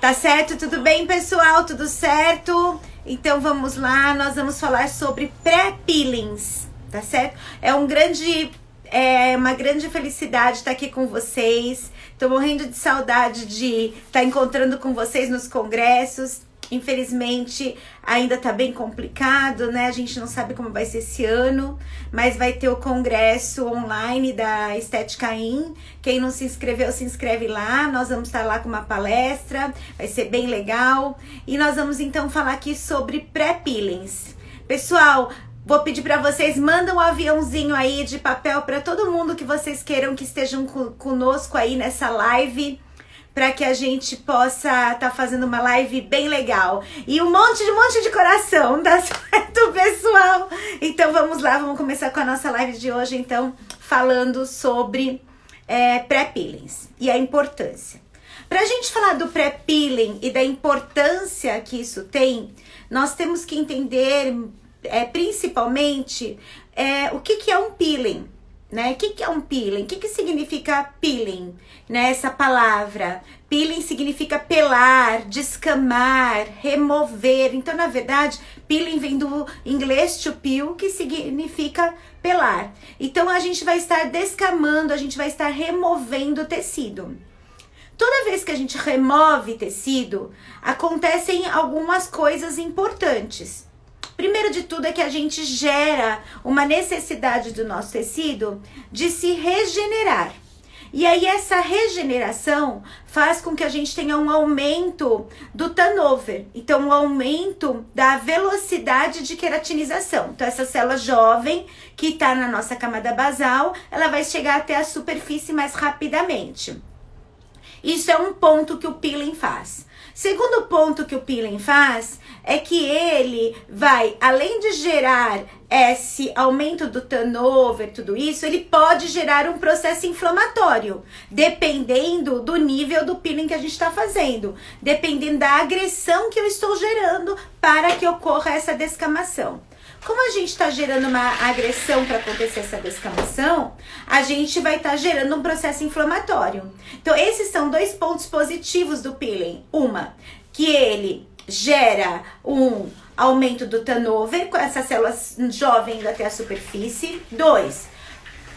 Tá certo? Tudo bem, pessoal? Tudo certo? Então vamos lá, nós vamos falar sobre pré-peelings, tá certo? É uma grande felicidade estar aqui com vocês. Tô morrendo de saudade de estar encontrando com vocês nos congressos. Infelizmente, ainda tá bem complicado, né? A gente não sabe como vai ser esse ano, mas vai ter o congresso online da Estética In. Quem não se inscreveu, se inscreve lá. Nós vamos estar lá com uma palestra, vai ser bem legal. E nós vamos então falar aqui sobre pré-peelings. Pessoal, vou pedir para vocês, mandam um aviãozinho aí de papel para todo mundo que vocês queiram que estejam conosco aí nessa live, para que a gente possa estar fazendo uma live bem legal. E um monte de coração, tá certo, pessoal? Então vamos lá, vamos começar com a nossa live de hoje, então, falando sobre pré-peelings e a importância. Pra gente falar do pré-peeling e da importância que isso tem, nós temos que entender principalmente o que é um peeling. Né? O que é um peeling? O que significa peeling? Né? Essa palavra. Peeling significa pelar, descamar, remover. Então, na verdade, peeling vem do inglês to peel, que significa pelar. Então, a gente vai estar descamando, a gente vai estar removendo o tecido. Toda vez que a gente remove tecido, acontecem algumas coisas importantes. Primeiro de tudo é que a gente gera uma necessidade do nosso tecido de se regenerar. E aí essa regeneração faz com que a gente tenha um aumento do turnover. Então, um aumento da velocidade de queratinização. Então, essa célula jovem que está na nossa camada basal, ela vai chegar até a superfície mais rapidamente. Isso é um ponto que o peeling faz. Segundo ponto que o peeling faz é que ele vai, além de gerar esse aumento do turnover, tudo isso, ele pode gerar um processo inflamatório, dependendo do nível do peeling que a gente está fazendo, dependendo da agressão que eu estou gerando para que ocorra essa descamação. Como a gente está gerando uma agressão para acontecer essa descamação, a gente vai estar gerando um processo inflamatório. Então, esses são dois pontos positivos do peeling. Uma, que ele gera um aumento do turnover, com essa célula jovem indo até a superfície. Dois,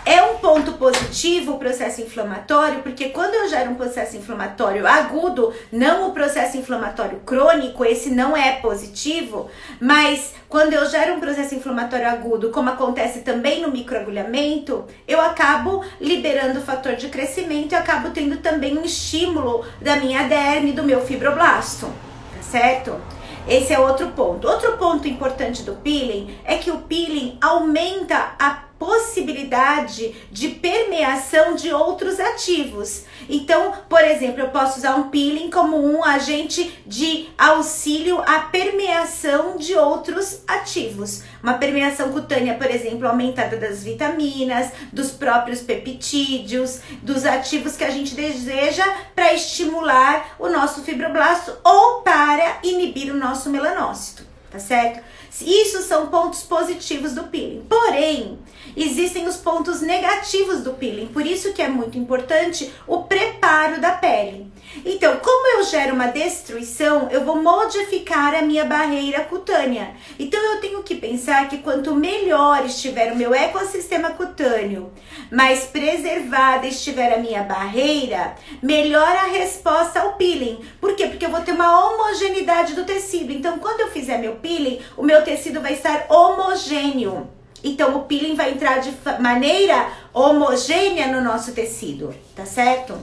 é um ponto positivo o processo inflamatório, porque quando eu gero um processo inflamatório agudo, não o processo inflamatório crônico, esse não é positivo, mas quando eu gero um processo inflamatório agudo, como acontece também no microagulhamento, eu acabo liberando o fator de crescimento e acabo tendo também um estímulo da minha derme, do meu fibroblasto, tá certo? Esse é outro ponto. Outro ponto importante do peeling é que o peeling aumenta a possibilidade de permeação de outros ativos. Então, por exemplo, eu posso usar um peeling como um agente de auxílio à permeação de outros ativos. Uma permeação cutânea, por exemplo, aumentada das vitaminas, dos próprios peptídeos, dos ativos que a gente deseja para estimular o nosso fibroblasto ou para inibir o nosso melanócito, tá certo? Isso são pontos positivos do peeling. Porém, existem os pontos negativos do peeling. Por isso que é muito importante o preparo da pele. Então, como eu gero uma destruição, eu vou modificar a minha barreira cutânea. Então, eu tenho que pensar que quanto melhor estiver o meu ecossistema cutâneo, mais preservada estiver a minha barreira, melhor a resposta ao peeling. Por quê? Porque eu vou ter uma homogeneidade do tecido. Então, quando eu fizer meu peeling, o meu tecido vai estar homogêneo. Então, o peeling vai entrar de maneira homogênea no nosso tecido, tá certo?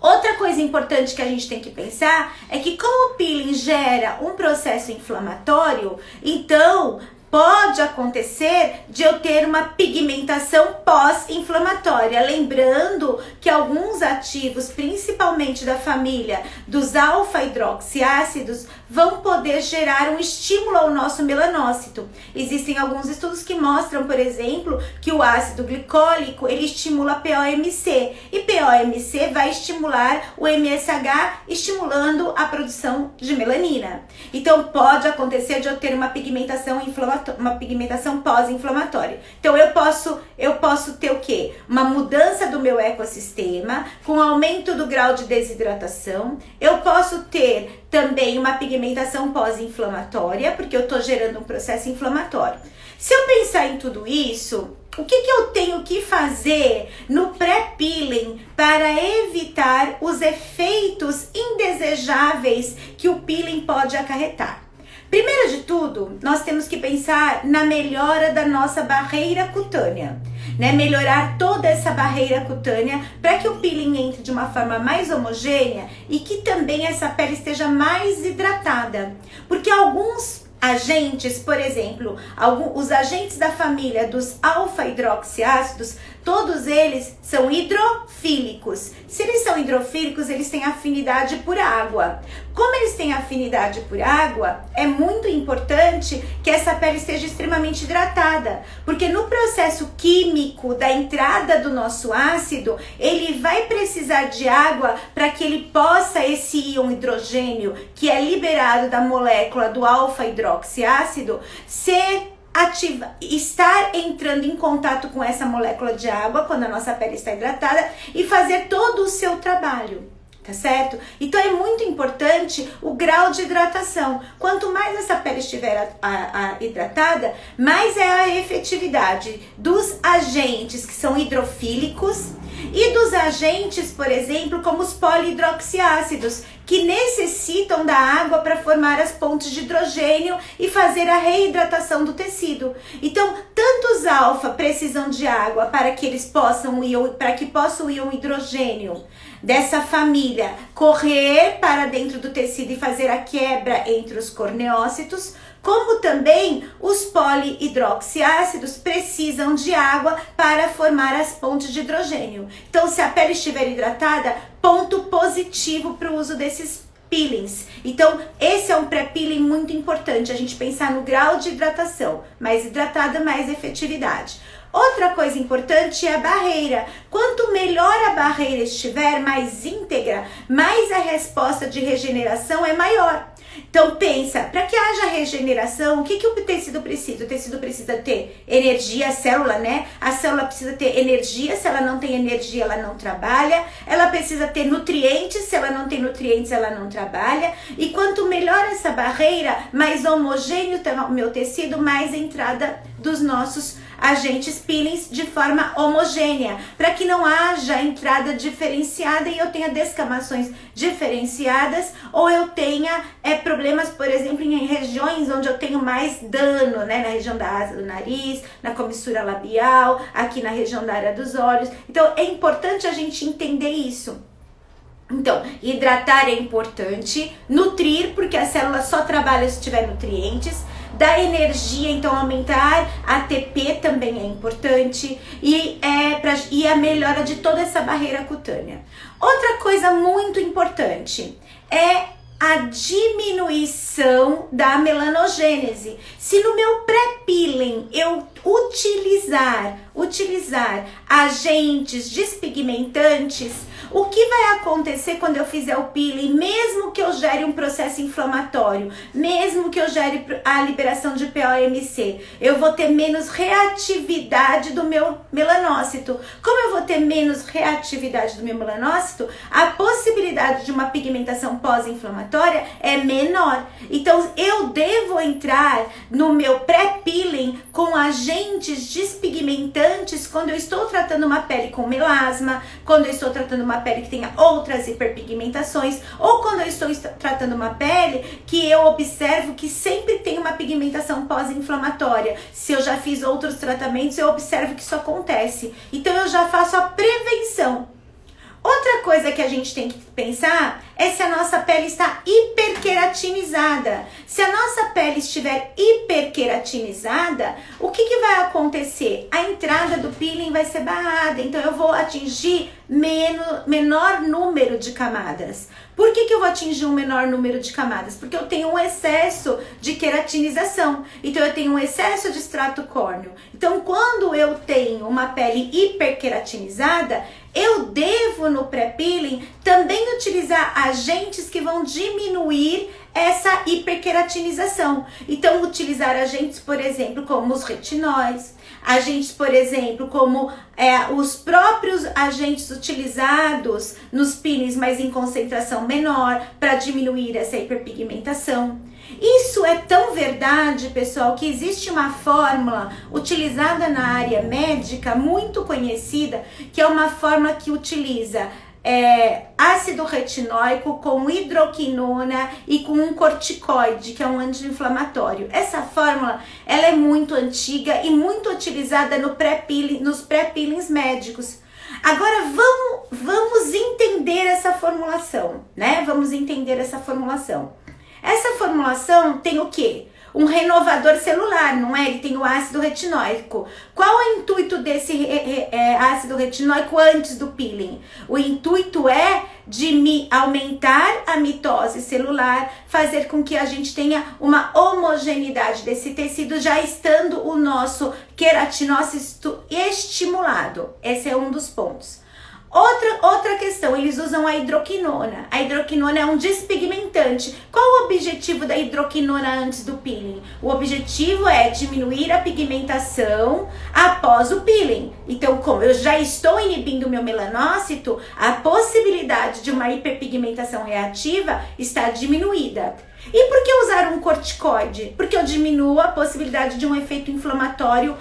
Outra coisa importante que a gente tem que pensar é que como o peeling gera um processo inflamatório, então pode acontecer de eu ter uma pigmentação pós-inflamatória. Lembrando que alguns ativos, principalmente da família dos alfa-hidroxiácidos, vão poder gerar um estímulo ao nosso melanócito. Existem alguns estudos que mostram, por exemplo, que o ácido glicólico ele estimula a POMC e POMC vai estimular o MSH, estimulando a produção de melanina. Então pode acontecer de eu ter uma pigmentação inflamatória pigmentação pós-inflamatória. Então eu posso ter o quê? Uma mudança do meu ecossistema, com aumento do grau de desidratação. Eu posso ter também uma pigmentação pós-inflamatória, porque eu estou gerando um processo inflamatório. Se eu pensar em tudo isso, o que eu tenho que fazer no pré-peeling para evitar os efeitos indesejáveis que o peeling pode acarretar? Primeiro de tudo, nós temos que pensar na melhora da nossa barreira cutânea, né? Melhorar toda essa barreira cutânea para que o peeling entre de uma forma mais homogênea e que também essa pele esteja mais hidratada. Porque alguns agentes, por exemplo, os agentes da família dos alfa-hidroxiácidos, todos eles são hidrofílicos. Se eles são hidrofílicos, eles têm afinidade por água. Como eles têm afinidade por água, é muito importante que essa pele esteja extremamente hidratada, porque no processo químico da entrada do nosso ácido, ele vai precisar de água para que ele possa, esse íon hidrogênio, que é liberado da molécula do alfa-hidroxiácido, estar entrando em contato com essa molécula de água quando a nossa pele está hidratada e fazer todo o seu trabalho, tá certo? Então é muito importante o grau de hidratação. Quanto mais essa pele estiver hidratada, mais é a efetividade dos agentes que são hidrofílicos e dos agentes, por exemplo, como os polihidroxiácidos, que necessitam da água para formar as pontes de hidrogênio e fazer a reidratação do tecido. Então, tanto os alfa precisam de água para que eles possam o íon hidrogênio dessa família correr para dentro do tecido e fazer a quebra entre os corneócitos, como também os polihidroxiácidos precisam de água para formar as pontes de hidrogênio. Então, se a pele estiver hidratada, ponto positivo para o uso desses peelings. Então, esse é um pré-peeling muito importante, a gente pensar no grau de hidratação. Mais hidratada, mais efetividade. Outra coisa importante é a barreira. Quanto melhor a barreira estiver, mais íntegra, mais a resposta de regeneração é maior. Então pensa, para que haja regeneração, o que o tecido precisa? O tecido precisa ter energia, a célula, né? A célula precisa ter energia, se ela não tem energia, ela não trabalha. Ela precisa ter nutrientes, se ela não tem nutrientes, ela não trabalha. E quanto melhor essa barreira, mais homogêneo o meu tecido, mais entrada dos nossos agentes peelings de forma homogênea, para que não haja entrada diferenciada e eu tenha descamações diferenciadas, ou eu tenha problemas, por exemplo, em regiões onde eu tenho mais dano, né? Na região da asa do nariz, na comissura labial, aqui na região da área dos olhos. Então é importante a gente entender isso. Então, hidratar é importante, nutrir, porque a célula só trabalha se tiver nutrientes, dar energia, então aumentar ATP também é importante, e a melhora de toda essa barreira cutânea. Outra coisa muito importante é a diminuição da melanogênese. Se no meu pré-peeling eu utilizar agentes despigmentantes, o que vai acontecer quando eu fizer o peeling, mesmo que eu gere um processo inflamatório, mesmo que eu gere a liberação de POMC, eu vou ter menos reatividade do meu melanócito. Como eu vou ter menos reatividade do meu melanócito, a possibilidade de uma pigmentação pós-inflamatória é menor. Então eu devo entrar no meu pré-peeling com agentes despigmentantes quando eu estou tratando uma pele com melasma, quando eu estou tratando uma pele que tenha outras hiperpigmentações, ou quando eu estou tratando uma pele que eu observo que sempre tem uma pigmentação pós-inflamatória. Se eu já fiz outros tratamentos, eu observo que isso acontece. Então eu já faço a prevenção. Outra coisa que a gente tem que pensar é se a nossa pele está hiperqueratinizada. Se a nossa pele estiver hiperqueratinizada, o que vai acontecer? A entrada do peeling vai ser barrada, então eu vou atingir menor número de camadas. Por que eu vou atingir um menor número de camadas? Porque eu tenho um excesso de queratinização. Então eu tenho um excesso de extrato córneo. Então quando eu tenho uma pele hiperqueratinizada, eu devo no pré-peeling também utilizar agentes que vão diminuir essa hiperqueratinização. Então, utilizar agentes, por exemplo, como os retinóis, agentes, por exemplo, como os próprios agentes utilizados nos peelings, mas em concentração menor, para diminuir essa hiperpigmentação. Isso é tão verdade, pessoal, que existe uma fórmula utilizada na área médica, muito conhecida, que é uma fórmula que utiliza ácido retinóico com hidroquinona e com um corticoide, que é um anti-inflamatório. Essa fórmula, ela é muito antiga e muito utilizada nos pré-peelings médicos. Agora vamos entender essa formulação, né? Vamos entender essa formulação. Essa formulação tem o quê? Um renovador celular, não é? Ele tem o ácido retinóico. Qual é o intuito desse ácido retinóico antes do peeling? O intuito é de aumentar a mitose celular, fazer com que a gente tenha uma homogeneidade desse tecido, já estando o nosso queratinócito estimulado. Esse é um dos pontos. Outra questão, eles usam a hidroquinona. A hidroquinona é um despigmentante. Qual o objetivo da hidroquinona antes do peeling? O objetivo é diminuir a pigmentação após o peeling. Então, como eu já estou inibindo o meu melanócito, a possibilidade de uma hiperpigmentação reativa está diminuída. E por que usar um corticoide? Porque eu diminuo a possibilidade de um efeito inflamatório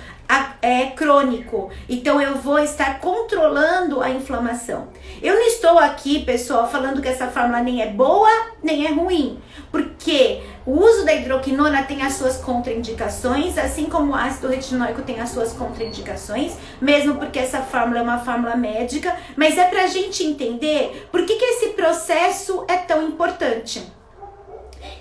crônico. Então eu vou estar controlando a inflamação. Eu não estou aqui, pessoal, falando que essa fórmula nem é boa, nem é ruim. Porque o uso da hidroquinona tem as suas contraindicações, assim como o ácido retinóico tem as suas contraindicações, mesmo porque essa fórmula é uma fórmula médica, mas é pra gente entender por que esse processo é tão importante.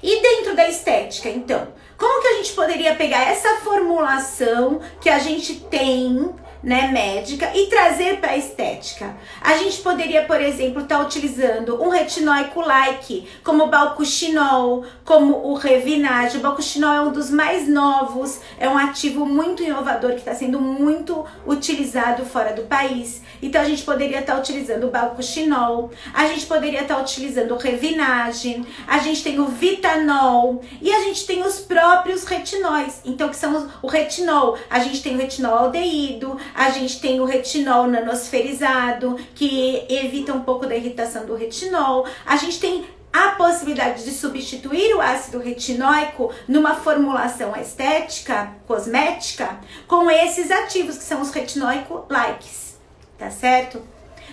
E dentro da estética, então, como que a gente poderia pegar essa formulação que a gente tem, né, médica, e trazer para a estética? A gente poderia, por exemplo, estar utilizando um retinóico-like, como o balcuchinol, como o Revinage. O balcuchinol é um dos mais novos, é um ativo muito inovador que está sendo muito utilizado fora do país. Então a gente poderia estar utilizando o balcuchinol, a gente poderia estar utilizando o Revinage, a gente tem o Vitanol e a gente tem os próprios retinóis. Então, que são o retinol, a gente tem o retinol aldeído, a gente tem o retinol nanosferizado, que evita um pouco da irritação do retinol. A gente tem a possibilidade de substituir o ácido retinóico numa formulação estética, cosmética, com esses ativos, que são os retinóico-likes, tá certo?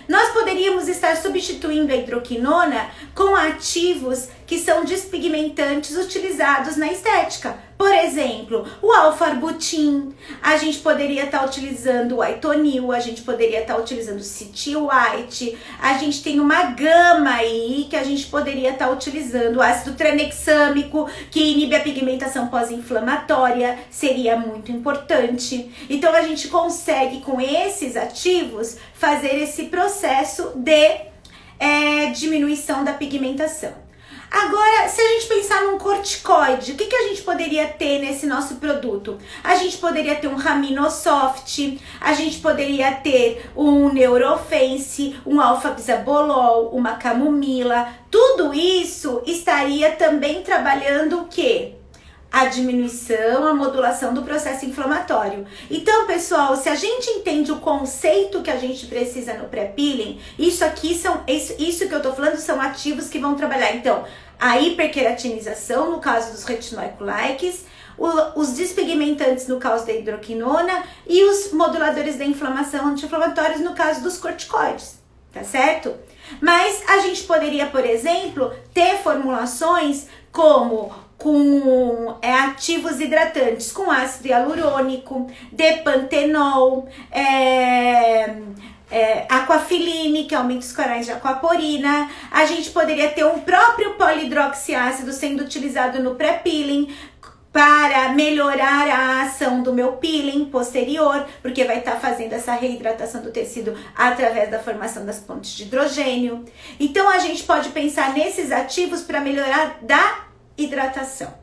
Nós poderíamos estar substituindo a hidroquinona com ativos que são despigmentantes utilizados na estética. Por exemplo, o alfarbutin, a gente poderia estar utilizando o aitonil, a gente poderia estar utilizando o city white, a gente tem uma gama aí que a gente poderia estar utilizando o ácido tranexâmico, que inibe a pigmentação pós-inflamatória, seria muito importante. Então a gente consegue com esses ativos fazer esse processo de diminuição da pigmentação. Agora, se a gente pensar num corticoide, o que a gente poderia ter nesse nosso produto? A gente poderia ter um Raminosoft, a gente poderia ter um Neurofence, um alfa-bisabolol, uma camomila. Tudo isso estaria também trabalhando o quê? A diminuição, a modulação do processo inflamatório. Então, pessoal, se a gente entende o conceito que a gente precisa no pré-peeling, isso que eu tô falando são ativos que vão trabalhar, então, a hiperqueratinização, no caso dos retinóico-likes, os despigmentantes, no caso da hidroquinona, e os moduladores da inflamação anti-inflamatórios, no caso dos corticoides, tá certo? Mas a gente poderia, por exemplo, ter formulações como com ativos hidratantes, com ácido hialurônico, depantenol, aquafiline, que aumenta os corais de aquaporina. A gente poderia ter um próprio polidroxiácido sendo utilizado no pré-peeling para melhorar a ação do meu peeling posterior, porque vai estar fazendo essa reidratação do tecido através da formação das pontes de hidrogênio. Então a gente pode pensar nesses ativos para melhorar da hidratação.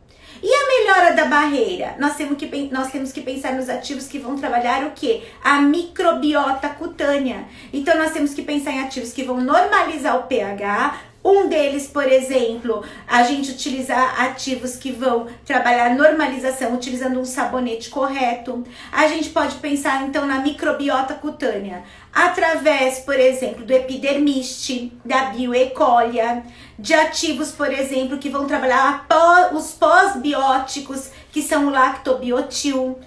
E a melhora da barreira? Nós temos que pensar nos ativos que vão trabalhar o quê? A microbiota cutânea. Então nós temos que pensar em ativos que vão normalizar o pH, Um deles, por exemplo, a gente utilizar ativos que vão trabalhar a normalização utilizando um sabonete correto. A gente pode pensar então na microbiota cutânea, através, por exemplo, do epidermiste, da bioecólia, de ativos, por exemplo, que vão trabalhar os pós-bióticos, que são o lactobiotil,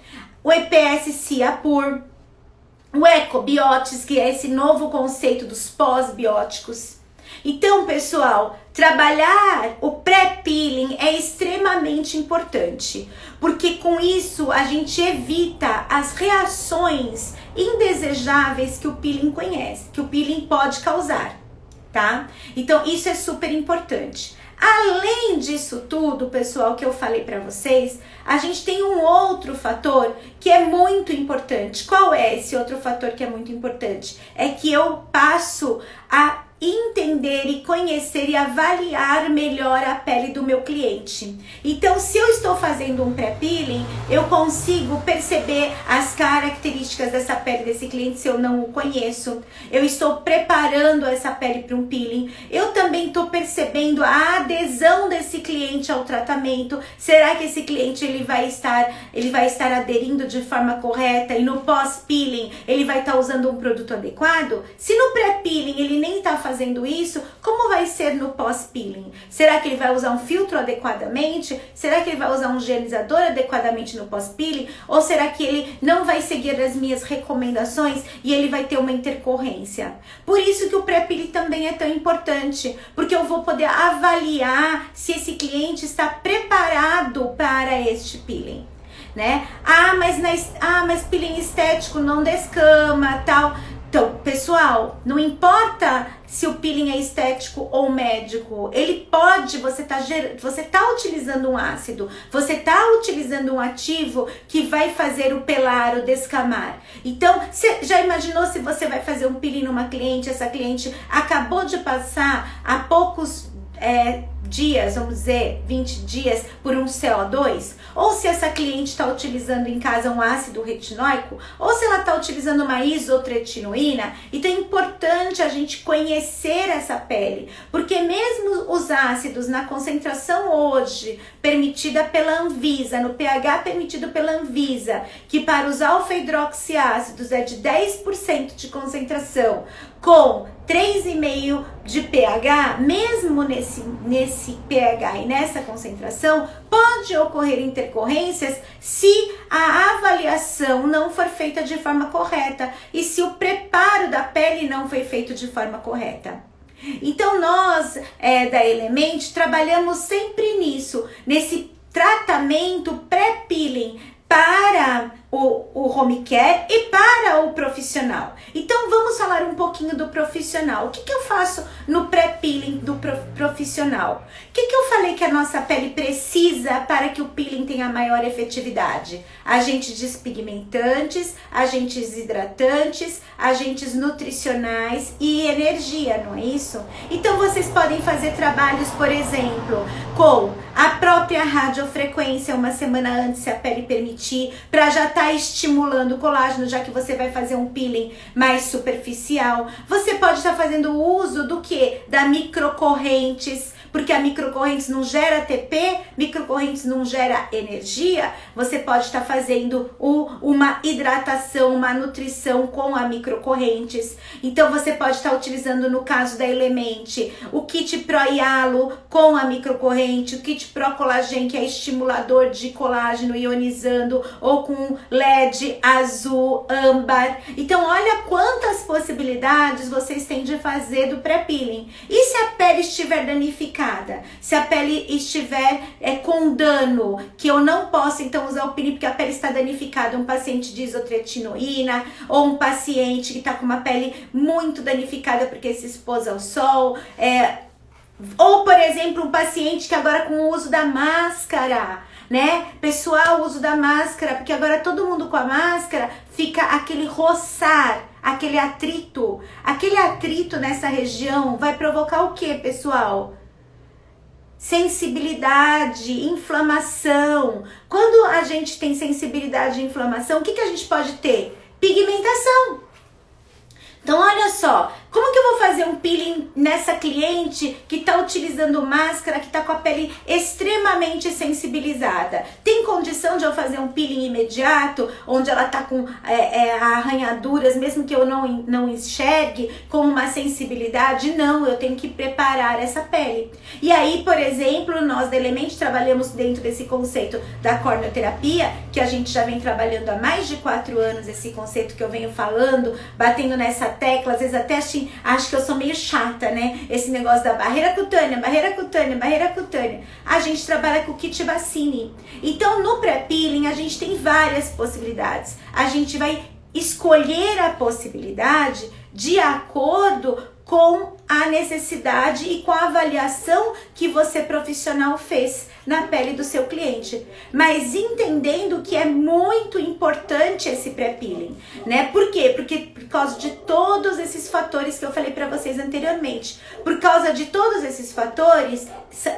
o EPS Ciapur, o Ecobiotis, que é esse novo conceito dos pós-bióticos. Então, pessoal, trabalhar o pré-peeling é extremamente importante, porque com isso a gente evita as reações indesejáveis que o peeling pode causar, tá? Então, isso é super importante. Além disso tudo, pessoal, que eu falei para vocês, a gente tem um outro fator que é muito importante. Qual é esse outro fator que é muito importante? É que eu passo a entender e conhecer e avaliar melhor a pele do meu cliente. Então, se eu estou fazendo um pré-peeling, eu consigo perceber as características dessa pele desse cliente se eu não o conheço. Eu estou preparando essa pele para um peeling. Eu também estou percebendo a adesão desse cliente ao tratamento. Será que esse cliente ele vai estar aderindo de forma correta e no pós-peeling ele vai estar usando um produto adequado? Se no pré-peeling ele nem está fazendo isso, como vai ser no pós-peeling? Será que ele vai usar um filtro adequadamente? Será que ele vai usar um higienizador adequadamente no pós-peeling? Ou será que ele não vai seguir as minhas recomendações e ele vai ter uma intercorrência? Por isso que o pré-peeling também é tão importante, porque eu vou poder avaliar se esse cliente está preparado para este peeling, né? Mas peeling estético não descama, tal. Então, pessoal, não importa se o peeling é estético ou médico, ele pode, você tá utilizando um ácido, você tá utilizando um ativo que vai fazer o pelar, o descamar. Então, você já imaginou se você vai fazer um peeling numa cliente, essa cliente acabou de passar há poucos dias, vamos dizer, 20 dias por um CO2, ou se essa cliente está utilizando em casa um ácido retinóico, ou se ela está utilizando uma isotretinoína. Então é importante a gente conhecer essa pele, porque mesmo os ácidos na concentração hoje permitida pela Anvisa, no pH permitido pela Anvisa, que para os alfa-hidroxiácidos é de 10% de concentração, com 3,5 de pH, mesmo nesse pH e nessa concentração, pode ocorrer intercorrências se a avaliação não for feita de forma correta e se o preparo da pele não foi feito de forma correta. Então nós da Element trabalhamos sempre nisso, nesse tratamento pré-peeling para o home care e para o profissional. Então vamos falar um pouquinho do profissional. O que eu faço no pré-peeling do profissional? O que eu falei que a nossa pele precisa para que o peeling tenha maior efetividade? Agentes despigmentantes, agentes hidratantes, agentes nutricionais e energia, não é isso? Então vocês podem fazer trabalhos, por exemplo, com a própria radiofrequência uma semana antes, se a pele permitir, para já estar estimulando o colágeno, já que você vai fazer um peeling mais superficial. Você pode estar fazendo uso do que? Da microcorrentes, porque a microcorrentes não gera ATP, microcorrentes não gera energia. Você pode estar fazendo uma hidratação, uma nutrição com a microcorrentes. Então você pode estar utilizando, no caso da Element, o kit Pro Hialo com a microcorrente, o kit Pro Collagen, que é estimulador de colágeno ionizando, ou com LED azul, âmbar. Então olha quantas possibilidades vocês têm de fazer do pré-peeling. E se a pele estiver danificada? Se a pele estiver com dano, que eu não posso então usar o peeling porque a pele está danificada, um paciente de isotretinoína, ou um paciente que está com uma pele muito danificada porque se expôs ao sol, ou por exemplo um paciente que agora com o uso da máscara, né? Pessoal, o uso da máscara, porque agora todo mundo com a máscara fica aquele roçar, aquele atrito nessa região vai provocar o que, pessoal? Sensibilidade, inflamação. Quando a gente tem sensibilidade e inflamação, o que a gente pode ter? Pigmentação. Então olha só, Como que eu vou fazer um peeling nessa cliente que está utilizando máscara, que está com a pele extremamente sensibilizada? Tem condição de eu fazer um peeling imediato, onde ela está com arranhaduras, mesmo que eu não enxergue, com uma sensibilidade? Não, eu tenho que preparar essa pele. E aí, por exemplo, nós da Element trabalhamos dentro desse conceito da corneoterapia, que a gente já vem trabalhando há mais de 4 anos, esse conceito que eu venho falando, batendo nessa tecla, às vezes até acho que eu sou meio chata, né? Esse negócio da barreira cutânea, barreira cutânea, barreira cutânea. A gente trabalha com o kit Bassini. Então, no pré-peeling, a gente tem várias possibilidades. A gente vai escolher a possibilidade de acordo com a necessidade e com a avaliação que você profissional fez na pele do seu cliente, mas entendendo que é muito importante esse pré-peeling, né? Por quê? Porque por causa de todos esses fatores que eu falei para vocês anteriormente, por causa de todos esses fatores,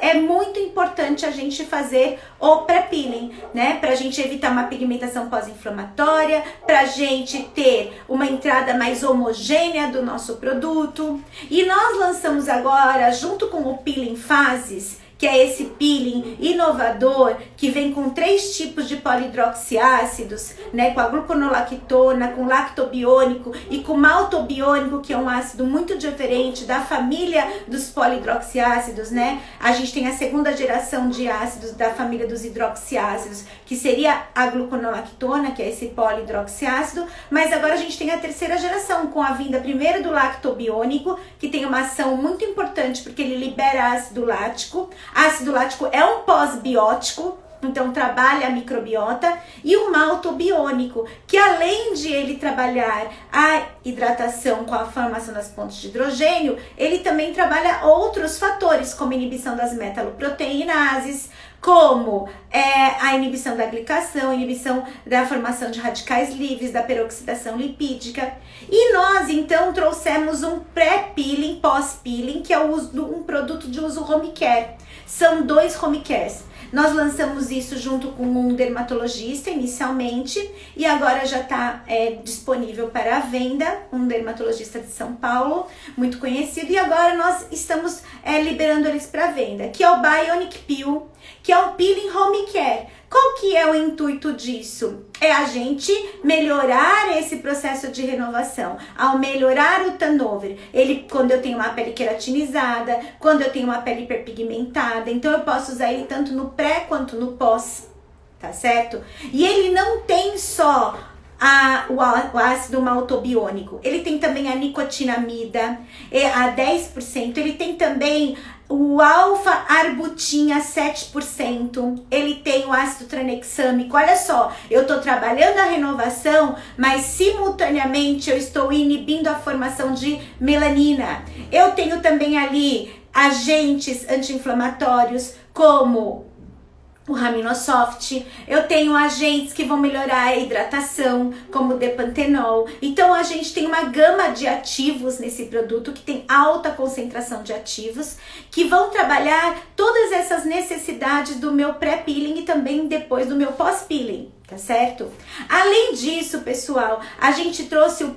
é muito importante a gente fazer o pré-peeling, né? Pra gente evitar uma pigmentação pós-inflamatória, pra gente ter uma entrada mais homogênea do nosso produto. E nós lançamos agora, junto com o Peeling Fases, que é esse peeling inovador, que vem com 3 tipos de polidroxiácidos, né, com a gluconolactona, com lactobiônico e com maltobiônico, que é um ácido muito diferente da família dos polidroxiácidos, né? A gente tem a 2ª geração de ácidos da família dos hidroxiácidos, que seria a gluconolactona, que é esse polidroxiácido, mas agora a gente tem a 3ª geração, com a vinda primeiro do lactobiônico, que tem uma ação muito importante, porque ele libera ácido lático. Ácido lático é um pós-biótico, então trabalha a microbiota, e o maltobiônico, que além de ele trabalhar a hidratação com a formação das pontes de hidrogênio, ele também trabalha outros fatores, como inibição das metaloproteinases, como a inibição da glicação, inibição da formação de radicais livres, da peroxidação lipídica. E nós, então, trouxemos um pré-peeling, pós-peeling, que é um produto de uso home care. São 2 home cares. Nós lançamos isso junto com um dermatologista inicialmente e agora já está disponível para a venda, um dermatologista de São Paulo, muito conhecido, e agora nós estamos liberando eles para venda, que é o Bionic Peel, que é um peeling home care. Qual que é o intuito disso? É a gente melhorar esse processo de renovação. Ao melhorar o turnover, quando eu tenho uma pele queratinizada, quando eu tenho uma pele hiperpigmentada, então eu posso usar ele tanto no pré quanto no pós, tá certo? E ele não tem só o ácido maltobiônico, ele tem também a nicotinamida, a 10%, ele tem também o alfa-arbutina 7%, ele tem o ácido tranexâmico. Olha só, eu estou trabalhando a renovação, mas simultaneamente eu estou inibindo a formação de melanina. Eu tenho também ali agentes anti-inflamatórios como o Raminosoft, eu tenho agentes que vão melhorar a hidratação, como o Depantenol. Então a gente tem uma gama de ativos nesse produto que tem alta concentração de ativos, que vão trabalhar todas essas necessidades do meu pré-peeling e também depois do meu pós-peeling. Tá certo? Além disso, pessoal, a gente trouxe,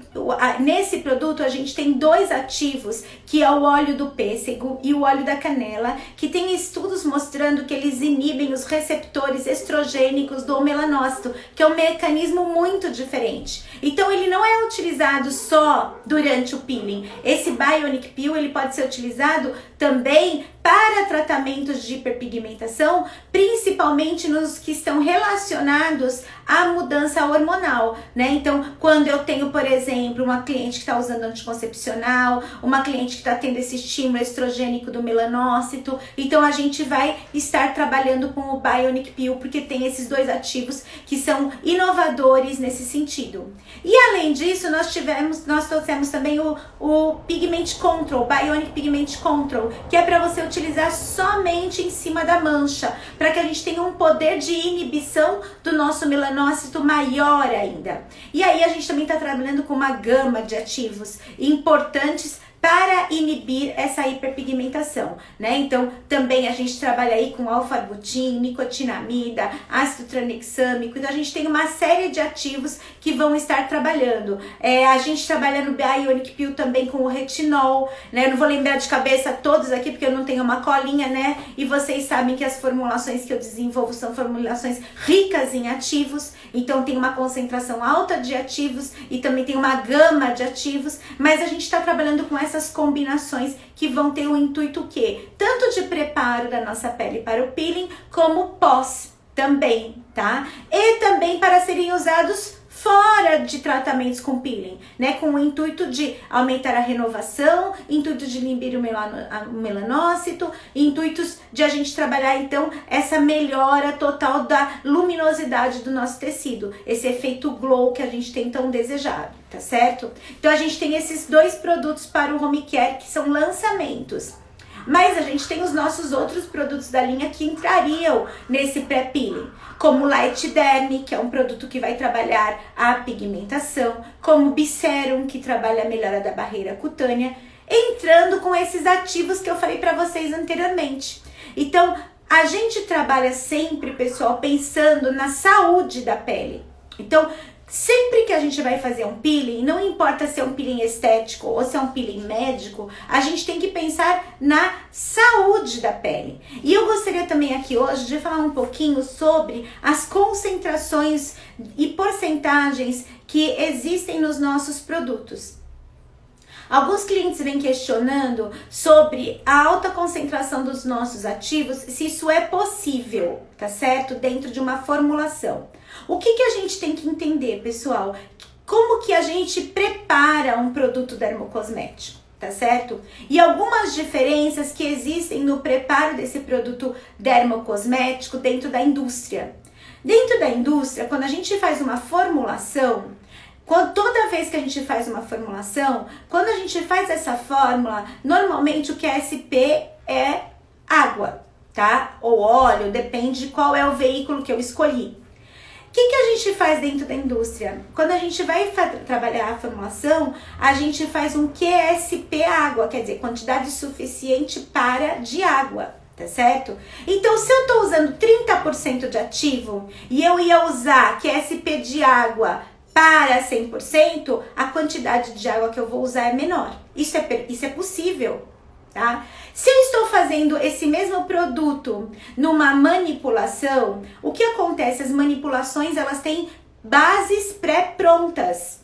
nesse produto a gente tem 2 ativos, que é o óleo do pêssego e o óleo da canela, que tem estudos mostrando que eles inibem os receptores estrogênicos do melanócito, que é um mecanismo muito diferente. Então ele não é utilizado só durante o peeling. Esse Bionic Peel, ele pode ser utilizado também para tratamentos de hiperpigmentação, principalmente nos que estão relacionados à mudança hormonal, né? Então, quando eu tenho, por exemplo, uma cliente que está usando anticoncepcional, uma cliente que está tendo esse estímulo estrogênico do melanócito, então a gente vai estar trabalhando com o Bionic Peel, porque tem esses 2 ativos que são inovadores nesse sentido. E além disso, nós trouxemos também o Pigment Control, Bionic Pigment Control, que é para você utilizar somente em cima da mancha, para que a gente tenha um poder de inibição do nosso melanócito maior ainda. E aí a gente também está trabalhando com uma gama de ativos importantes para inibir essa hiperpigmentação, né? Então, também a gente trabalha aí com alfarbutin, nicotinamida, ácido tranexâmico. Então, a gente tem uma série de ativos que vão estar trabalhando. A gente trabalha no Bionic Peel também com o retinol, né? Eu não vou lembrar de cabeça todos aqui, porque eu não tenho uma colinha, né? E vocês sabem que as formulações que eu desenvolvo são formulações ricas em ativos. Então, tem uma concentração alta de ativos e também tem uma gama de ativos. Mas a gente está trabalhando com essas combinações que vão ter o intuito que tanto de preparo da nossa pele para o peeling, como pós também, tá? E também para serem usados fora de tratamentos com peeling, né? Com o intuito de aumentar a renovação, intuito de inibir o melanócito, intuitos de a gente trabalhar então essa melhora total da luminosidade do nosso tecido, esse efeito glow que a gente tem tão desejado, tá certo? Então a gente tem esses dois produtos para o home care que são lançamentos. Mas a gente tem os nossos outros produtos da linha que entrariam nesse pré-peeling, como o Light Derm, que é um produto que vai trabalhar a pigmentação, como o Biserum, que trabalha a melhora da barreira cutânea, entrando com esses ativos que eu falei para vocês anteriormente. Então, a gente trabalha sempre, pessoal, pensando na saúde da pele. Então, sempre que a gente vai fazer um peeling, não importa se é um peeling estético ou se é um peeling médico, a gente tem que pensar na saúde da pele. E eu gostaria também aqui hoje de falar um pouquinho sobre as concentrações e porcentagens que existem nos nossos produtos. Alguns clientes vêm questionando sobre a alta concentração dos nossos ativos, se isso é possível, tá certo? Dentro de uma formulação. O que a gente tem que entender, pessoal? Como que a gente prepara um produto dermocosmético, tá certo? E algumas diferenças que existem no preparo desse produto dermocosmético dentro da indústria. Dentro da indústria, quando a gente faz uma formulação, toda vez que a gente faz uma formulação, quando a gente faz essa fórmula, normalmente o QSP é água, tá? Ou óleo, depende de qual é o veículo que eu escolhi. O que a gente faz dentro da indústria? Quando a gente vai trabalhar a formulação, a gente faz um QSP água, quer dizer, quantidade suficiente de água, tá certo? Então, se eu tô usando 30% de ativo e eu ia usar QSP de água para 100%, a quantidade de água que eu vou usar é menor. Isso é possível, tá? Se eu estou fazendo esse mesmo produto numa manipulação, o que acontece? As manipulações, elas têm bases pré-prontas.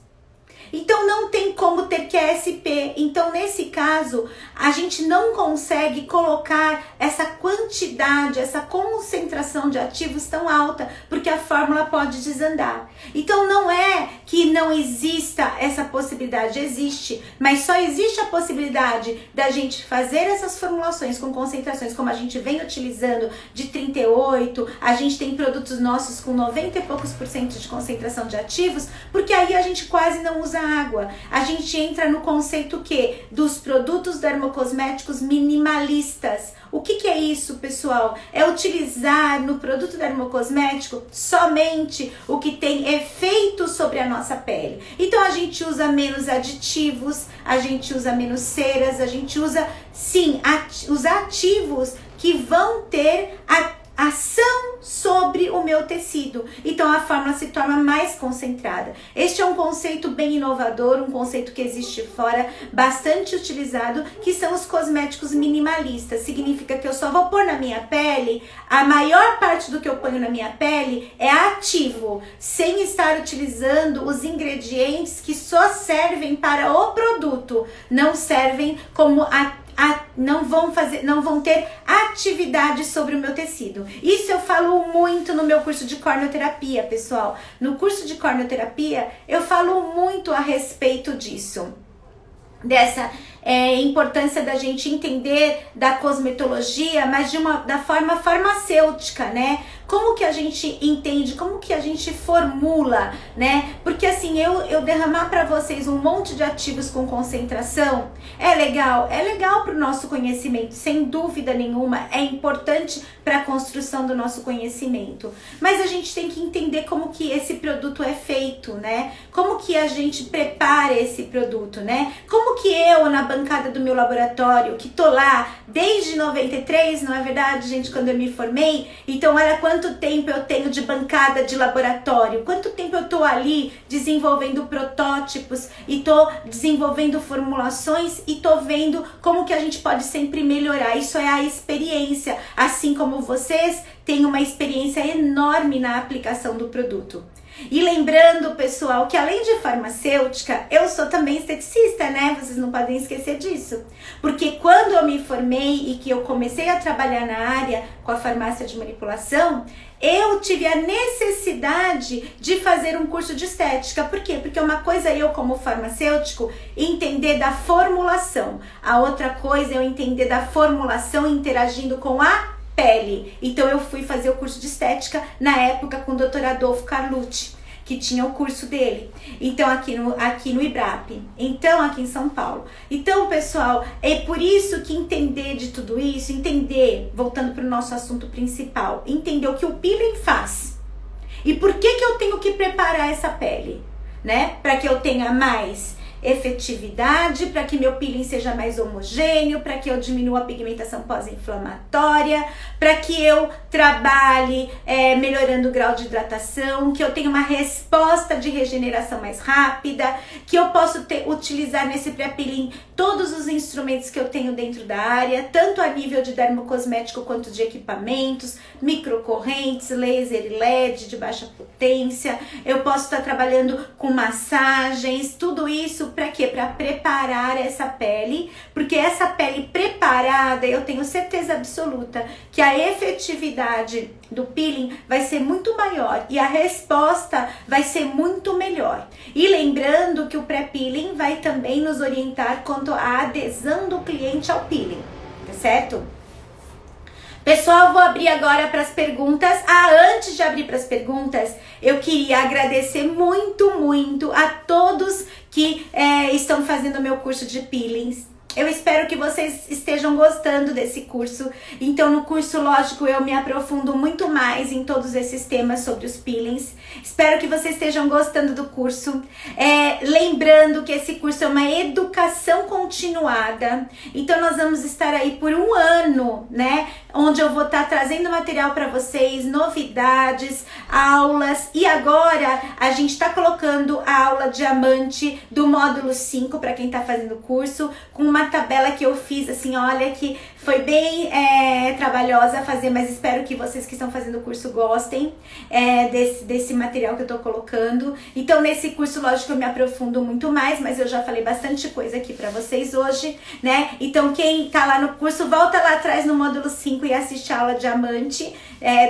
Então, não tem como ter QSP. Então, nesse caso, a gente não consegue colocar essa quantidade, essa concentração de ativos tão alta, porque a fórmula pode desandar. Então, não é que não exista essa possibilidade, existe, mas só existe a possibilidade da gente fazer essas formulações com concentrações como a gente vem utilizando de 38, a gente tem produtos nossos com 90 e poucos por cento de concentração de ativos, porque aí a gente quase não usa água. A gente entra no conceito que dos produtos dermocosméticos minimalistas. O que é isso, pessoal? É utilizar no produto dermocosmético somente o que tem efeito sobre a nossa pele. Então a gente usa menos aditivos, a gente usa menos ceras, a gente usa sim os ativos que vão ter ação sobre o meu tecido. Então a fórmula se torna mais concentrada. Este é um conceito bem inovador, um conceito que existe fora, bastante utilizado, que são os cosméticos minimalistas. Significa que eu só vou pôr na minha pele, a maior parte do que eu ponho na minha pele é ativo, sem estar utilizando os ingredientes que só servem para o produto, não servem como não vão ter atividade sobre o meu tecido. Isso eu falo muito no meu curso de corneoterapia, pessoal. No curso de corneoterapia, eu falo muito a respeito disso. Dessa importância da gente entender da cosmetologia, mas da forma farmacêutica, né? Como que a gente entende, como que a gente formula, né? Porque assim, eu derramar para vocês um monte de ativos com concentração, é legal para o nosso conhecimento, sem dúvida nenhuma, é importante para a construção do nosso conhecimento. Mas a gente tem que entender como que esse produto é feito, né? Como que a gente prepara esse produto, né? Como que eu, na bancada do meu laboratório, que tô lá desde 93, não é verdade, gente, quando eu me formei? Então, olha quanto tempo eu tenho de bancada de laboratório, quanto tempo eu tô ali desenvolvendo protótipos e tô desenvolvendo formulações e tô vendo como que a gente pode sempre melhorar. Isso é a experiência, assim como vocês têm uma experiência enorme na aplicação do produto. E lembrando, pessoal, que além de farmacêutica, eu sou também esteticista, né? Vocês não podem esquecer disso. Porque quando eu me formei e que eu comecei a trabalhar na área com a farmácia de manipulação, eu tive a necessidade de fazer um curso de estética. Por quê? Porque uma coisa é eu, como farmacêutico, entender da formulação. A outra coisa é eu entender da formulação interagindo com a pele. Então eu fui fazer o curso de estética na época com o Dr. Adolfo Carlucci, que tinha o curso dele. Então aqui no IBRAP. Então aqui em São Paulo. Então, pessoal, é por isso que entender de tudo isso, entender, voltando para o nosso assunto principal, entender o que o peeling faz. E por que eu tenho que preparar essa pele, né? Para que eu tenha mais efetividade, para que meu peeling seja mais homogêneo, para que eu diminua a pigmentação pós-inflamatória, para que eu trabalhe melhorando o grau de hidratação, que eu tenha uma resposta de regeneração mais rápida, que eu posso utilizar nesse pré-peeling todos os instrumentos que eu tenho dentro da área, tanto a nível de dermocosmético quanto de equipamentos, microcorrentes, laser e LED de baixa potência. Eu posso estar trabalhando com massagens, tudo isso para quê? Para preparar essa pele, porque essa pele preparada, eu tenho certeza absoluta que a efetividade do peeling vai ser muito maior e a resposta vai ser muito melhor. E lembrando que o pré-peeling vai também nos orientar quanto à adesão do cliente ao peeling, tá certo? Pessoal, vou abrir agora para as perguntas. Antes de abrir para as perguntas, eu queria agradecer muito a todos que estão fazendo o meu curso de peelings. Eu espero que vocês estejam gostando desse curso. Então, no curso, lógico, eu me aprofundo muito mais em todos esses temas sobre os peelings. Espero que vocês estejam gostando do curso. Lembrando que esse curso é uma educação continuada. Então, nós vamos estar aí por um ano, né? Onde eu vou estar trazendo material para vocês, novidades, aulas. E agora, a gente está colocando a aula diamante do módulo 5 para quem está fazendo o curso, com uma tabela que eu fiz, assim, olha, que foi bem trabalhosa fazer, mas espero que vocês que estão fazendo o curso gostem desse material que eu tô colocando. Então, nesse curso, lógico, eu me aprofundo muito mais, mas eu já falei bastante coisa aqui pra vocês hoje, né? Então, quem tá lá no curso, volta lá atrás no módulo 5 e assiste a aula diamante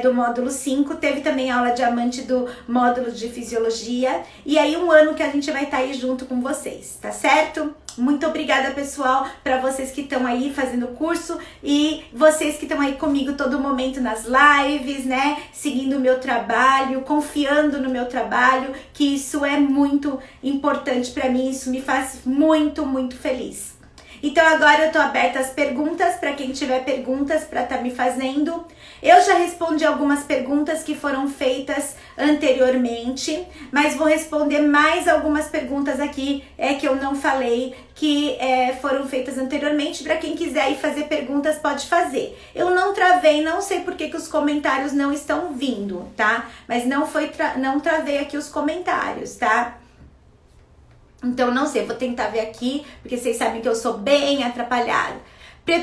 do módulo 5. Teve também a aula diamante do módulo de fisiologia. E aí, um ano que a gente vai estar aí junto com vocês, tá certo? Muito obrigada, pessoal, para vocês que estão aí fazendo o curso e vocês que estão aí comigo todo momento nas lives, né? Seguindo o meu trabalho, confiando no meu trabalho, que isso é muito importante para mim, isso me faz muito feliz. Então agora eu tô aberta às perguntas, para quem tiver perguntas para estar me fazendo. Eu já respondi algumas perguntas que foram feitas anteriormente, mas vou responder mais algumas perguntas aqui que eu não falei, que foram feitas anteriormente. Para quem quiser ir fazer perguntas, pode fazer. Eu não travei, não sei por que os comentários não estão vindo, tá? Mas não travei aqui os comentários, tá? Então, não sei, vou tentar ver aqui, porque vocês sabem que eu sou bem atrapalhada.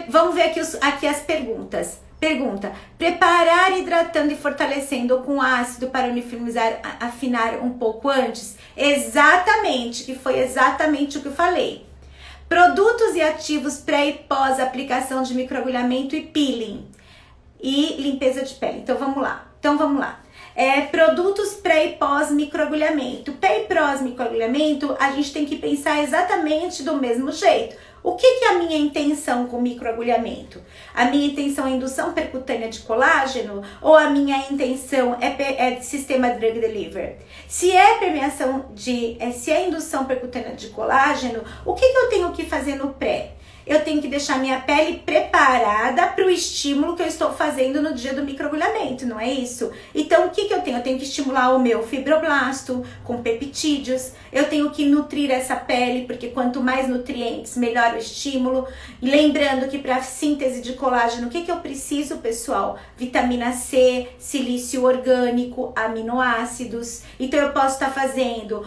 Vamos ver aqui as perguntas. Pergunta: preparar hidratando e fortalecendo com ácido para uniformizar, afinar um pouco antes? Exatamente, que foi exatamente o que eu falei. Produtos e ativos pré e pós aplicação de microagulhamento e peeling e limpeza de pele. Então, vamos lá. Produtos pré e pós microagulhamento. Pré e pós microagulhamento, a gente tem que pensar exatamente do mesmo jeito. O que é a minha intenção com microagulhamento? A minha intenção é indução percutânea de colágeno ou a minha intenção é de sistema drug delivery? Se é indução percutânea de colágeno, o que eu tenho que fazer no pré? eu tenho que deixar minha pele preparada para o estímulo que eu estou fazendo no dia do microagulhamento, não é isso? Então, o que eu tenho? Eu tenho que estimular o meu fibroblasto com peptídeos, eu tenho que nutrir essa pele, porque quanto mais nutrientes, melhor o estímulo. E lembrando que para síntese de colágeno, o que eu preciso, pessoal? Vitamina C, silício orgânico, aminoácidos. Então, eu posso estar fazendo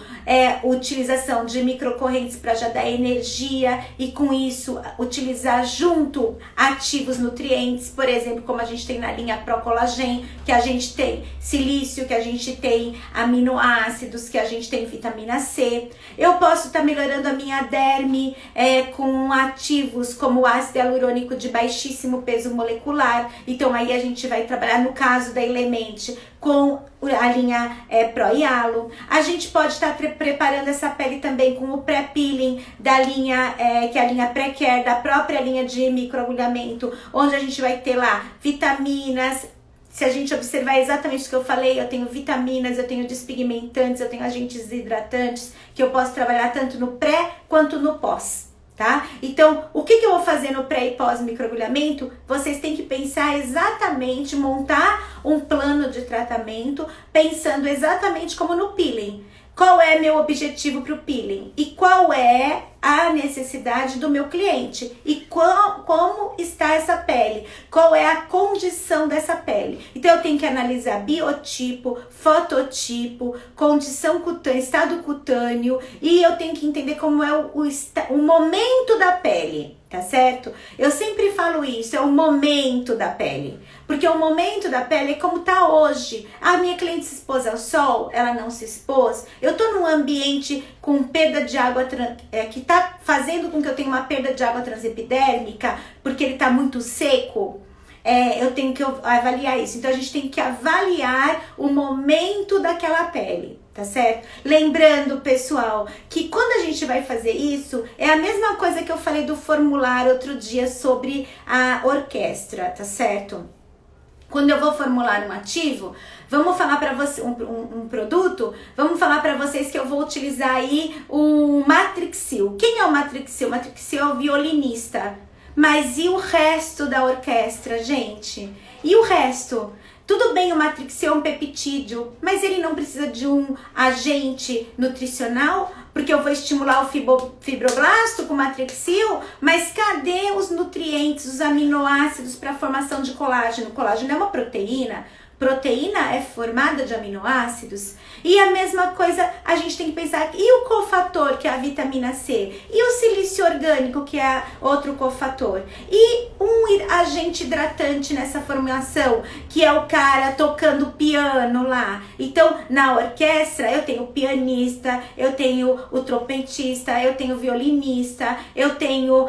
utilização de microcorrentes para já dar energia e com isso utilizar junto ativos nutrientes, por exemplo, como a gente tem na linha Procolagen, que a gente tem silício, que a gente tem aminoácidos, que a gente tem vitamina C. Eu posso estar melhorando a minha derme com ativos como o ácido hialurônico de baixíssimo peso molecular. Então aí a gente vai trabalhar, no caso da Element, com a linha Pro Hialo. A gente pode estar preparando essa pele também com o pré-peeling da linha, que é a linha Pré-Care, da própria linha de microagulhamento, onde a gente vai ter lá vitaminas. Se a gente observar exatamente o que eu falei, eu tenho vitaminas, eu tenho despigmentantes, eu tenho agentes hidratantes, que eu posso trabalhar tanto no pré quanto no pós. Tá? Então, o que eu vou fazer no pré e pós microagulhamento? Vocês têm que pensar exatamente, montar um plano de tratamento, pensando exatamente como no peeling. Qual é meu objetivo para o peeling? E qual é a necessidade do meu cliente? E como está essa pele? Qual é a condição dessa pele? Então, eu tenho que analisar biotipo, fototipo, condição cutânea, estado cutâneo, e eu tenho que entender como é o momento da pele, tá certo? Eu sempre falo isso, é o momento da pele. Porque o momento da pele é como tá hoje. A minha cliente se expôs ao sol, ela não se expôs. Eu tô num ambiente com perda de água, que tá fazendo com que eu tenha uma perda de água transepidérmica, porque ele tá muito seco. Eu tenho que avaliar isso. Então, a gente tem que avaliar o momento daquela pele, tá certo? Lembrando, pessoal, que quando a gente vai fazer isso, é a mesma coisa que eu falei do formulário outro dia sobre a orquestra, tá certo? Quando eu vou formular um ativo, vamos falar para você um produto, vamos falar para vocês que eu vou utilizar aí o Matrixil. Quem é o Matrixil? O Matrixil é o violinista. Mas e o resto da orquestra, gente? E o resto? Tudo bem, o Matrixil é um peptídeo, mas ele não precisa de um agente nutricional, porque eu vou estimular o fibroblasto com o Matrixil, mas cadê os nutrientes, os aminoácidos para a formação de colágeno? Colágeno é uma proteína. Proteína é formada de aminoácidos. E a mesma coisa a gente tem que pensar, e o cofator, que é a vitamina C? E o silício orgânico, que é outro cofator? E um agente hidratante nessa formulação, que é o cara tocando piano lá. Então, na orquestra, eu tenho o pianista, eu tenho o trompetista, eu tenho o violinista, eu tenho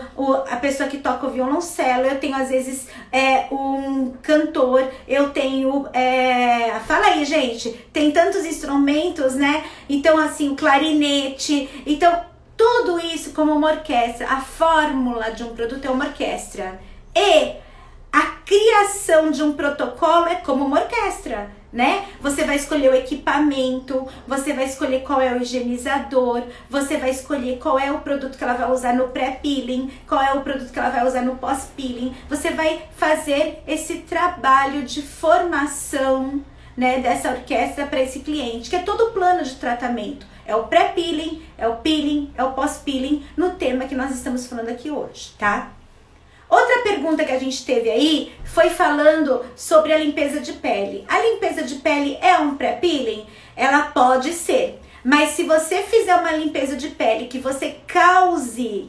a pessoa que toca o violoncelo, eu tenho, às vezes, um cantor, eu tenho... fala aí, gente, tem tantos instrumentos, né? Então, assim, o clarinete. Então, tudo isso como uma orquestra. A fórmula de um produto é uma orquestra. E a criação de um protocolo é como uma orquestra, né? Você vai escolher o equipamento, você vai escolher qual é o higienizador, você vai escolher qual é o produto que ela vai usar no pré-peeling, qual é o produto que ela vai usar no pós-peeling. Você vai fazer esse trabalho de formação, né, dessa orquestra para esse cliente, que é todo o plano de tratamento. É o pré-peeling, é o peeling, é o pós-peeling, no tema que nós estamos falando aqui hoje, tá? Outra pergunta que a gente teve aí foi falando sobre a limpeza de pele. A limpeza de pele é um pré-peeling? Ela pode ser. Mas se você fizer uma limpeza de pele que você cause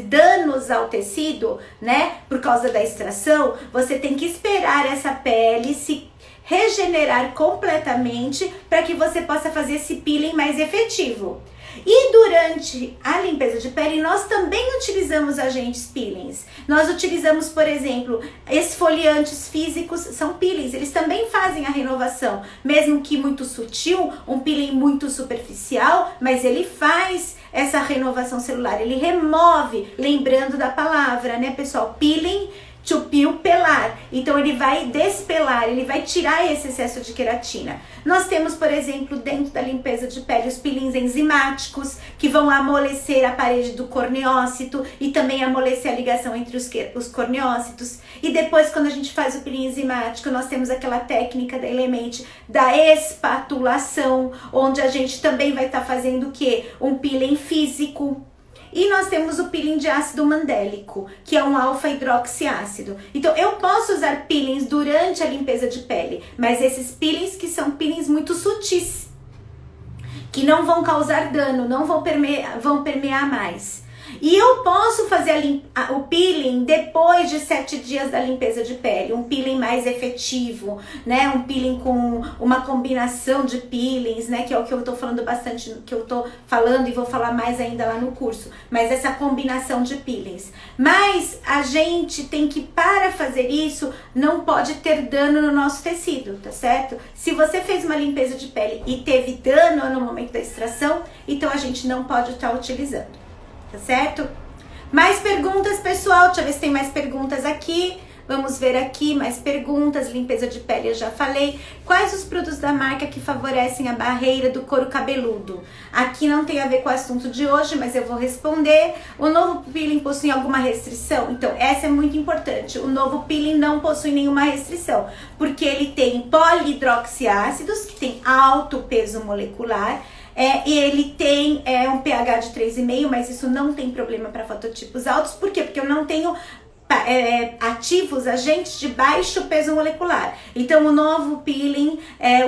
danos ao tecido, né, por causa da extração, você tem que esperar essa pele se regenerar completamente para que você possa fazer esse peeling mais efetivo. E durante a limpeza de pele, nós também utilizamos agentes peelings. Nós utilizamos, por exemplo, esfoliantes físicos, são peelings, eles também fazem a renovação, mesmo que muito sutil, um peeling muito superficial, mas ele faz essa renovação celular, ele remove, lembrando da palavra, né, pessoal? Peeling to peel, pelar. Então ele vai despelar, ele vai tirar esse excesso de queratina. Nós temos, por exemplo, dentro da limpeza de pele, os peelings enzimáticos, que vão amolecer a parede do corneócito e também amolecer a ligação entre os corneócitos. E depois, quando a gente faz o peeling enzimático, nós temos aquela técnica da Element da espatulação, onde a gente também vai estar fazendo o quê? Um peeling físico. E nós temos o peeling de ácido mandélico, que é um alfa-hidroxiácido. Então, eu posso usar peelings durante a limpeza de pele, mas esses peelings que são peelings muito sutis, que não vão causar dano, não vão permear mais. E eu posso fazer o peeling depois de 7 dias da limpeza de pele, um peeling mais efetivo, né? Um peeling com uma combinação de peelings, né? Que é o que eu tô falando bastante, que eu tô falando e vou falar mais ainda lá no curso. Mas essa combinação de peelings. Mas a gente tem que, para fazer isso, não pode ter dano no nosso tecido, tá certo? Se você fez uma limpeza de pele e teve dano no momento da extração, então a gente não pode estar utilizando. Tá certo? Mais perguntas, pessoal? Deixa eu ver se tem mais perguntas aqui. Vamos ver aqui, mais perguntas. Limpeza de pele eu já falei. Quais os produtos da marca que favorecem a barreira do couro cabeludo? Aqui não tem a ver com o assunto de hoje, mas eu vou responder. O novo peeling possui alguma restrição? Então, essa é muito importante. O novo peeling não possui nenhuma restrição, porque ele tem polihidroxiácidos, que tem alto peso molecular. E ele tem um pH de 3,5, mas isso não tem problema para fototipos altos. Por quê? Porque eu não tenho ativos, agentes de baixo peso molecular. Então, o novo peeling,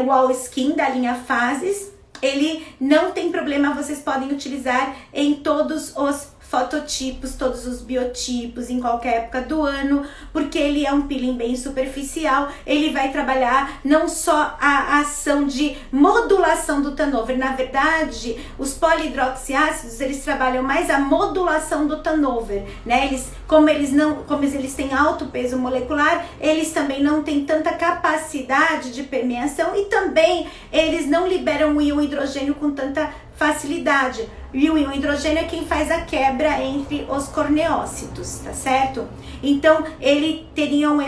o All Skin da linha Fases, ele não tem problema, vocês podem utilizar em todos os fototipos, todos os biotipos, em qualquer época do ano, porque ele é um peeling bem superficial. Ele vai trabalhar não só a ação de modulação do turnover, na verdade, os polihidroxiácidos, eles trabalham mais a modulação do turnover, né? Como eles têm alto peso molecular, eles também não têm tanta capacidade de permeação e também eles não liberam o íon hidrogênio com tanta facilidade. E o íon hidrogênio é quem faz a quebra entre os corneócitos, tá certo? Então, ele teria uma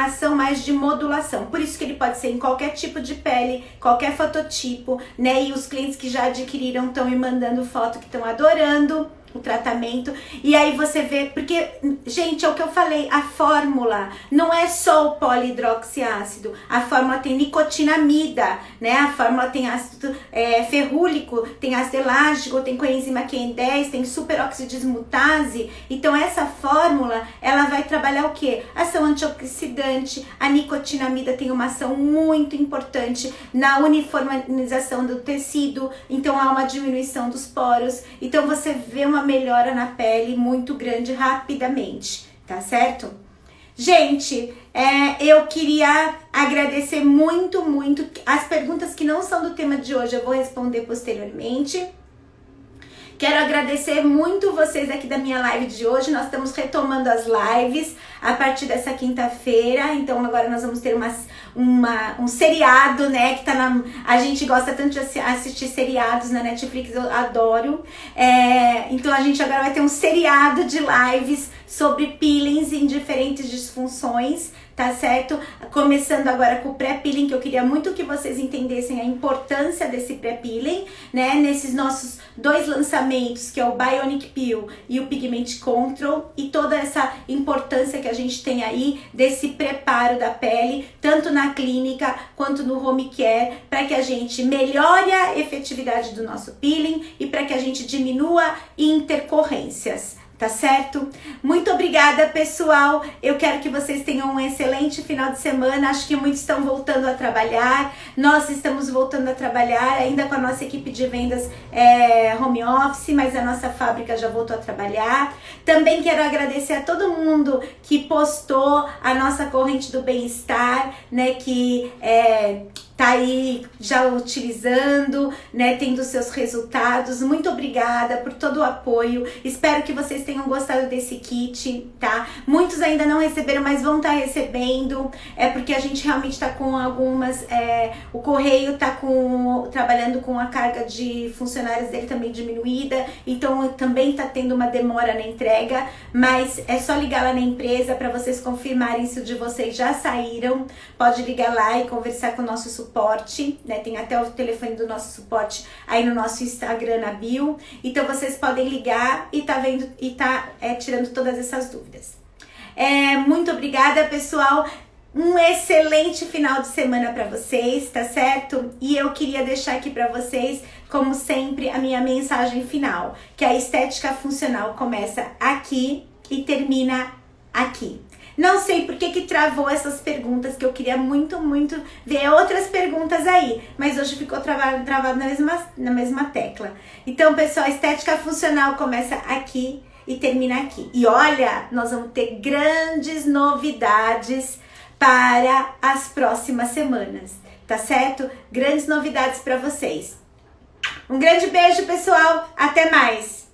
ação mais de modulação. Por isso que ele pode ser em qualquer tipo de pele, qualquer fototipo, né? E os clientes que já adquiriram estão me mandando foto que estão adorando o tratamento. E aí você vê, porque, gente, é o que eu falei, a fórmula não é só o polihidroxiácido, a fórmula tem nicotinamida, né? A fórmula tem ácido ferrúlico, tem ácido elástico, tem coenzima Q10, tem superoxidismutase. Então essa fórmula, ela vai trabalhar o quê? Ação antioxidante. A nicotinamida tem uma ação muito importante na uniformização do tecido, então há uma diminuição dos poros. Então você vê uma melhora na pele muito grande rapidamente, tá certo? Gente, eu queria agradecer muito as perguntas que não são do tema de hoje, eu vou responder posteriormente. Quero agradecer muito vocês aqui da minha live de hoje. Nós estamos retomando as lives a partir dessa quinta-feira. Então agora nós vamos ter um seriado, né? Que a gente gosta tanto de assistir seriados na Netflix, eu adoro. Então a gente agora vai ter um seriado de lives sobre peelings em diferentes disfunções, tá certo? Começando agora com o pré-peeling, que eu queria muito que vocês entendessem a importância desse pré-peeling, né? Nesses nossos 2 lançamentos, que é o Bionic Peel e o Pigment Control, e toda essa importância que a gente tem aí desse preparo da pele, tanto na clínica quanto no home care, para que a gente melhore a efetividade do nosso peeling e para que a gente diminua intercorrências. Tá certo? Muito obrigada, pessoal. Eu quero que vocês tenham um excelente final de semana. Acho que muitos estão voltando a trabalhar. Nós estamos voltando a trabalhar, ainda com a nossa equipe de vendas home office, mas a nossa fábrica já voltou a trabalhar. Também quero agradecer a todo mundo que postou a nossa corrente do bem-estar, né? Que tá tá aí já utilizando, né, tendo seus resultados. Muito obrigada por todo o apoio. Espero que vocês tenham gostado desse kit, tá? Muitos ainda não receberam, mas vão estar recebendo. É porque a gente realmente tá com algumas... o correio tá trabalhando com a carga de funcionários dele também diminuída, então também tá tendo uma demora na entrega, mas é só ligar lá na empresa para vocês confirmarem se o de vocês já saíram. Pode ligar lá e conversar com o nosso suporte, né? Tem até o telefone do nosso suporte aí no nosso Instagram, na bio. Então vocês podem ligar e tá vendo e tá tirando todas essas dúvidas. Muito obrigada, pessoal. Um excelente final de semana para vocês, tá certo? E eu queria deixar aqui para vocês, como sempre, a minha mensagem final, que a estética funcional começa aqui e termina aqui. Não sei por que travou essas perguntas, que eu queria muito, muito ver outras perguntas aí, mas hoje ficou travado na mesma tecla. Então, pessoal, a estética funcional começa aqui e termina aqui. E olha, nós vamos ter grandes novidades para as próximas semanas, tá certo? Grandes novidades para vocês. Um grande beijo, pessoal. Até mais!